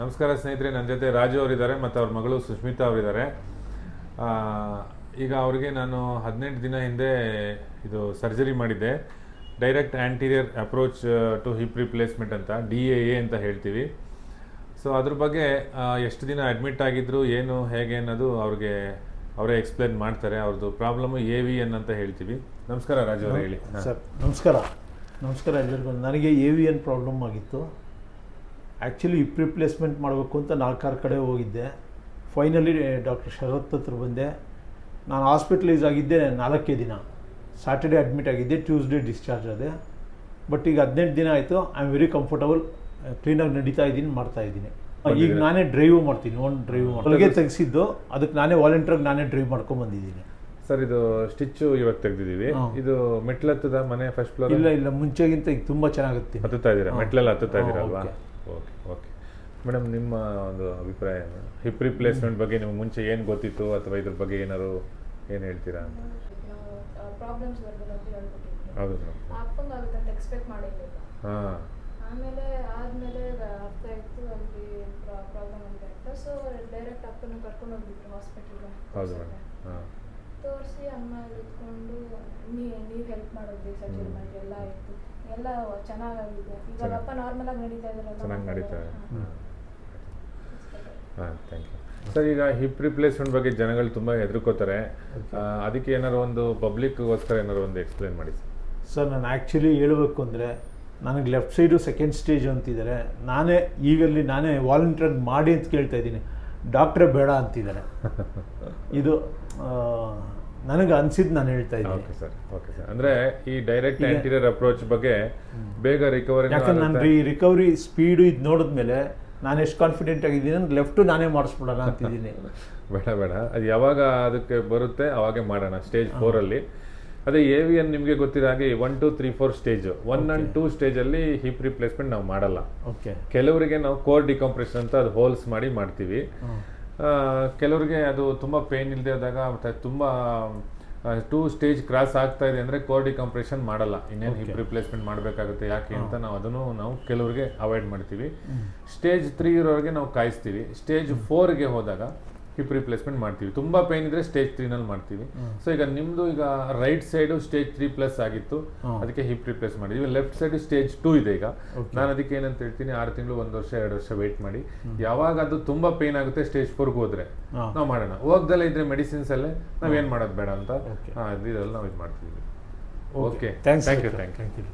ನಮಸ್ಕಾರ ಸ್ನೇಹಿತರೆ, ನನ್ನ ಜೊತೆ ರಾಜು ಅವರಿದ್ದಾರೆ ಮತ್ತು ಅವ್ರ ಮಗಳು ಸುಷ್ಮಿತಾ ಅವರಿದ್ದಾರೆ. ಈಗ ಅವ್ರಿಗೆ ನಾನು 18 ದಿನ ಹಿಂದೆ ಇದು ಸರ್ಜರಿ ಮಾಡಿದ್ದೆ. Direct anterior approach to hip replacement ಅಂತ, DAA ಅಂತ ಹೇಳ್ತೀವಿ. ಸೊ ಅದ್ರ ಬಗ್ಗೆ ಎಷ್ಟು ದಿನ ಅಡ್ಮಿಟ್ ಆಗಿದ್ರು, ಏನು ಹೇಗೆ ಅನ್ನೋದು ಅವ್ರಿಗೆ ಅವರೇ ಎಕ್ಸ್ಪ್ಲೇನ್ ಮಾಡ್ತಾರೆ. ಅವ್ರದ್ದು ಪ್ರಾಬ್ಲಮ್ಮು AVN ಅಂತ ಹೇಳ್ತೀವಿ. ನಮಸ್ಕಾರ ರಾಜು ಅವರೇ, ಹೇಳಿ. ಸರ್ ನಮಸ್ಕಾರ ಎಲ್ಲರಿಗೂ. ನನಗೆ AVN ಪ್ರಾಬ್ಲಮ್ ಆಗಿತ್ತು. ಆ್ಯಕ್ಚುಲಿ ಹಿಪ್ ರಿಪ್ಲೇಸ್ಮೆಂಟ್ ಮಾಡಬೇಕು ಅಂತ 4-6 ಕಡೆ ಹೋಗಿದ್ದೆ. ಫೈನಲಿ ಡಾಕ್ಟರ್ ಶರತ್ ಹತ್ರ ಬಂದೆ. ನಾನು ಹಾಸ್ಪಿಟಲೈಸ್ ಆಗಿದ್ದೆ 4 ದಿನ. ಸ್ಯಾಟರ್ಡೇ ಅಡ್ಮಿಟ್ ಆಗಿದ್ದೆ, ಟ್ಯೂಸ್ಡೇ ಡಿಸ್ಚಾರ್ಜ್ ಆದೆ. ಬಟ್ ಈಗ 18 ದಿನ ಆಯಿತು. ಐ ಆಮ್ ವೆರಿ ಕಂಫರ್ಟಬಲ್, ಕ್ಲೀನಾಗಿ ನಡೀತಾ ಇದ್ದೀನಿ, ಮಾಡ್ತಾ ಇದ್ದೀನಿ. ಈಗ ನಾನೇ ಡ್ರೈವ್ ಮಾಡ್ತೀನಿ, ಹೊರಗೆ ತೆಗೆಸಿದ್ದು, ಅದಕ್ಕೆ ನಾನೇ ವಾಲಂಟಿಯರ್ಗೆ ನಾನೇ ಡ್ರೈವ್ ಮಾಡ್ಕೊಂಡ್ಬಂದಿದ್ದೀನಿ. ಸರ್, ಇದು ಸ್ಟಿಚ್ಚು ಇವಾಗ ತೆಗೆದಿದ್ದೀವಿ. ಇದು ಮೆಟ್ಲತ್ತದ ಮನೆ ಫಸ್ಟ್ ಫ್ಲೋರ್? ಇಲ್ಲ, ಮುಂಚೆಗಿಂತ ಈಗ ತುಂಬ ಚೆನ್ನಾಗುತ್ತೆ. ಹತ್ತುತ್ತಾ ಇದ್ದೀರಾ? ಮೆಟ್ಲೆಲ್ಲ ಹತ್ತುತ್ತಾ ಇದ್ದೀರಲ್ವಾ? ಓಕೆ ಮೇಡಮ್, ನಿಮ್ಮ ಒಂದು ಅಭಿಪ್ರಾಯ ಹಿಪ್ ರಿಪ್ಲೇಸ್ಮೆಂಟ್ ಬಗ್ಗೆ ನಿಮ್ಗೆ ಮುಂಚೆ ಏನು ಗೊತ್ತಿತ್ತು, ಅಥವಾ ಇದ್ರ ಬಗ್ಗೆ ಏನಾದ್ರು ಏನು ಹೇಳ್ತೀರಾ ಅಂತ? ಪ್ರಾಬ್ಲಮ್ಸ್ ಬರ್ತದೆ ಅಂತ ಹೇಳ್ಬಿಟ್ಟಿದ್ರು. ಹೌದು ಮೇಡಮ್. ಅಪ್ಪಂಗೆ ಆಗುತ್ತೆ ಅಂತ ಎಕ್ಸ್ಪೆಕ್ಟ್ ಮಾಡಿರಲಿಲ್ಲ. ಆಮೇಲೆ ಅರ್ಥ ಆಯಿತು ಅಲ್ಲಿ ಪ್ರಾಬ್ಲಮ್ ಇದೆ ಅಂತ. ಸೊ ಡೈರೆಕ್ಟ್ ಅಪ್ಪನ ಕರ್ಕೊಂಡು ಹೋಗಿದ್ರು ಹಾಸ್ಪಿಟಲ್ಗೆ. ಹೌದು ಮೇಡಮ್. ತೋರಿಸಿ ಅಮ್ಮ ಇದ್ಕೊಂಡು ನೀವು ಹೆಲ್ಪ್ ಮಾಡೋದು, ಸರ್ಜರಿ ಮಾಡಿ ಎಲ್ಲ ಆಯಿತು, ಎಲ್ಲ ಚೆನ್ನಾಗಾಗಿದೆ. ಇವಾಗ ಅಪ್ಪ ನಾರ್ಮಲ್ ಆಗಿ ನಡೀತಾ ಇದ್ದಾರೆ, ಚೆನ್ನಾಗಿ ನಡೀತಾ ಇದೆ. Thank you sir. ಈಗ ಹಿಪ್ ರಿಪ್ಲೇಸ್ಮೆಂಟ್ ಬಗ್ಗೆ ಜನಗಳು ತುಂಬ ಹೆದರ್ಕೋತಾರೆ. ಅದಕ್ಕೆ ಏನಾರು ಒಂದು ಪಬ್ಲಿಕ್ಗೋಸ್ಕರ ಏನಾರು ಒಂದು ಎಕ್ಸ್ಪ್ಲೇನ್ ಮಾಡಿ ಸರ್. ನಾನು ಆ್ಯಕ್ಚುಲಿ ಹೇಳಬೇಕು ಅಂದರೆ, ನನಗೆ ಲೆಫ್ಟ್ ಸೈಡು ಸೆಕೆಂಡ್ ಸ್ಟೇಜ್ ಅಂತಿದ್ದಾರೆ. ನಾನೇ ವಾಲಂಟಿಯರ್ ಮಾಡಿ ಅಂತ ಕೇಳ್ತಾ ಇದ್ದೀನಿ. ಡಾಕ್ಟ್ರೇ ಬೇಡ ಅಂತಿದ್ದಾರೆ. ಇದು ನನಗೆ ಅನಿಸಿದ್ದು ನಾನು ಹೇಳ್ತಾ ಇದ್ದೀನಿ. Okay sir. ಅಂದರೆ ಈ ಡೈರೆಕ್ಟ್ ಆ್ಯಂಟೀರಿಯರ್ ಅಪ್ರೋಚ್ ಬಗ್ಗೆ ಬೇಗ ರಿಕವರಿ, ಯಾಕಂದ್ರೆ ನಾನು ರಿಕವರಿ ಸ್ಪೀಡು ಇದು ನೋಡಿದ್ಮೇಲೆ ನಾನು ಎಷ್ಟು ಕಾನ್ಫಿಡೆಂಟ್ ಆಗಿದ್ದೀನಿ ಅಂದ್ರೆ ಲೆಫ್ಟು ನಾನೇ ಮಾಡಿಸ್ಬಿಡೋಣ ಅಂತಿದ್ದೀನಿ. ಬೇಡ, ಅದು ಯಾವಾಗ ಅದಕ್ಕೆ ಬರುತ್ತೆ ಅವಾಗೆ ಮಾಡೋಣ. ಸ್ಟೇಜ್ 4 ಅದೇ AVN ನಿಮಗೆ ಗೊತ್ತಿರೋ ಹಾಗೆ 1, 2, 3, 4 ಸ್ಟೇಜ್. 1 and 2 ಸ್ಟೇಜಲ್ಲಿ ಹಿಪ್ ರಿಪ್ಲೇಸ್ಮೆಂಟ್ ನಾವು ಮಾಡಲ್ಲ. ಕೆಲವರಿಗೆ ನಾವು ಕೋರ್ ಡಿಕಂಪ್ರೆಷನ್ ಅಂತ ಅದು ಹೋಲ್ಸ್ ಮಾಡಿ ಮಾಡ್ತೀವಿ. ಕೆಲವರಿಗೆ ಅದು ತುಂಬ ಪೇನ್ ಇಲ್ಲದೆ ಇದ್ದಾಗ, ತುಂಬ 2 ಸ್ಟೇಜ್ ಕ್ರಾಸ್ ಆಗ್ತಾ ಇದೆ ಅಂದರೆ ಕೋರ್ ಡಿಕಂಪ್ರೆಷನ್ ಮಾಡಲ್ಲ. ಇನ್ನೇನು ಹಿಪ್ ರಿಪ್ಲೇಸ್ಮೆಂಟ್ ಮಾಡಬೇಕಾಗುತ್ತೆ ಯಾಕೆ ಅಂತ ನಾವು ಕೆಲವರಿಗೆ ಅವಾಯ್ಡ್ ಮಾಡ್ತೀವಿ. ಸ್ಟೇಜ್ 3 ಇರೋರಿಗೆ ನಾವು ಕಾಯಿಸ್ತೀವಿ. ಸ್ಟೇಜ್ 4ಗೆ ಹೋದಾಗ ಹಿಪ್ ರಿಪ್ಲೇಸ್ಮೆಂಟ್ ಮಾಡ್ತೀವಿ. ತುಂಬ ಪೇನ್ ಇದ್ರೆ ಸ್ಟೇಜ್ 3ನಲ್ಲಿ ಮಾಡ್ತೀವಿ. ಸೊ ಈಗ ನಿಮ್ಮದು ಈಗ ರೈಟ್ ಸೈಡು ಸ್ಟೇಜ್ 3+ ಆಗಿತ್ತು, ಅದಕ್ಕೆ ಹಿಪ್ ರಿಪ್ಲೇಸ್ ಮಾಡಿದ್ವಿ. ಲೆಫ್ಟ್ ಸೈಡು ಸ್ಟೇಜ್ 2 ಇದೆ. ಈಗ ನಾನು ಅದಕ್ಕೆ ಏನಂತ ಹೇಳ್ತೀನಿ, 6 ತಿಂಗಳು, 1 ವರ್ಷ, 2 ವರ್ಷ ವೆಯ್ಟ್ ಮಾಡಿ. ಯಾವಾಗ ಅದು ತುಂಬ ಪೇನ್ ಆಗುತ್ತೆ ಸ್ಟೇಜ್ 4ಗೆ ಹೋದ್ರೆ ನಾವು ಮಾಡೋಣ. ಹೋಗ್ದಲ್ಲೇ ಇದ್ರೆ ಮೆಡಿಸಿನ್ಸ್ ಅಲ್ಲೇ ನಾವೇನು ಮಾಡೋದು ಬೇಡ ಅಂತ ಇದರಲ್ಲಿ ನಾವು ಇದು ಮಾಡ್ತೀವಿ. Okay, thank you.